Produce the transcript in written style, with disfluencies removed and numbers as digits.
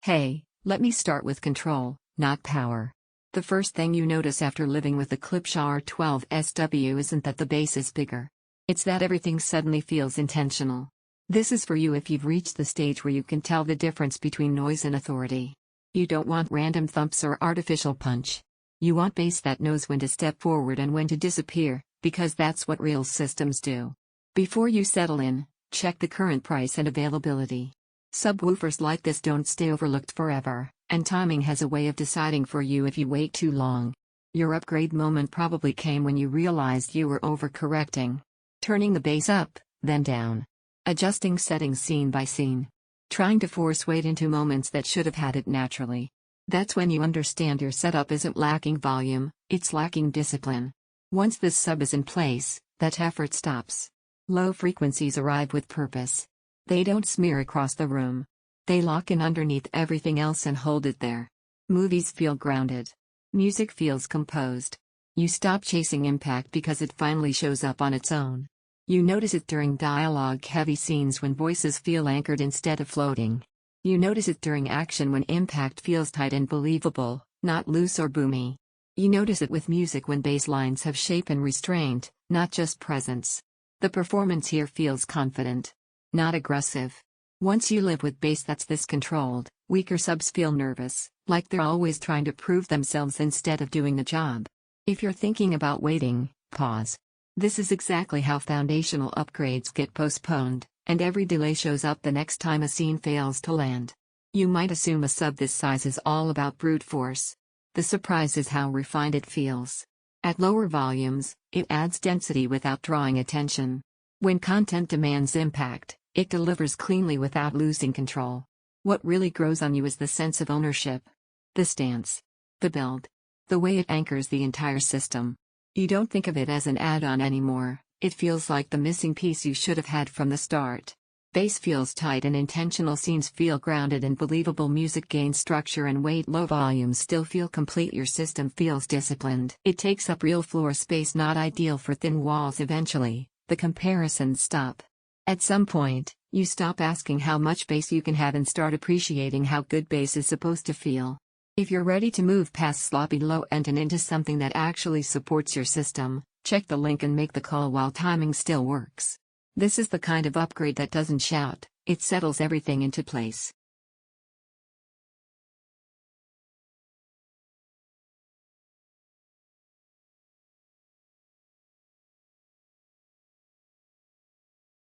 Hey, let me start with control, not power. The first thing you notice after living with the Klipsch R-12SW isn't that the bass is bigger. It's that everything suddenly feels intentional. This is for you if you've reached the stage where you can tell the difference between noise and authority. You don't want random thumps or artificial punch. You want bass that knows when to step forward and when to disappear, because that's what real systems do. Before you settle in, check the current price and availability. Subwoofers like this don't stay overlooked forever, and timing has a way of deciding for you if you wait too long. Your upgrade moment probably came when you realized you were overcorrecting. Turning the bass up, then down. Adjusting settings scene by scene. Trying to force weight into moments that should have had it naturally. That's when you understand your setup isn't lacking volume, it's lacking discipline. Once this sub is in place, that effort stops. Low frequencies arrive with purpose. They don't smear across the room. They lock in underneath everything else and hold it there. Movies feel grounded. Music feels composed. You stop chasing impact because it finally shows up on its own. You notice it during dialogue-heavy scenes when voices feel anchored instead of floating. You notice it during action when impact feels tight and believable, not loose or boomy. You notice it with music when bass lines have shape and restraint, not just presence. The performance here feels confident, not aggressive. Once you live with bass that's this controlled, weaker subs feel nervous, like they're always trying to prove themselves instead of doing the job. If you're thinking about waiting, pause. This is exactly how foundational upgrades get postponed, and every delay shows up the next time a scene fails to land. You might assume a sub this size is all about brute force. The surprise is how refined it feels. At lower volumes, it adds density without drawing attention. When content demands impact, it delivers cleanly without losing control. What really grows on you is the sense of ownership. The stance. The build. The way it anchors the entire system. You don't think of it as an add-on anymore, it feels like the missing piece you should have had from the start. Bass feels tight and intentional scenes feel grounded and believable music gains structure and weight low volumes still feel complete your system feels disciplined. It takes up real floor space not ideal for thin walls eventually, the comparisons stop. At some point, you stop asking how much bass you can have and start appreciating how good bass is supposed to feel. If you're ready to move past sloppy low end and into something that actually supports your system, check the link and make the call while timing still works. This is the kind of upgrade that doesn't shout, it settles everything into place.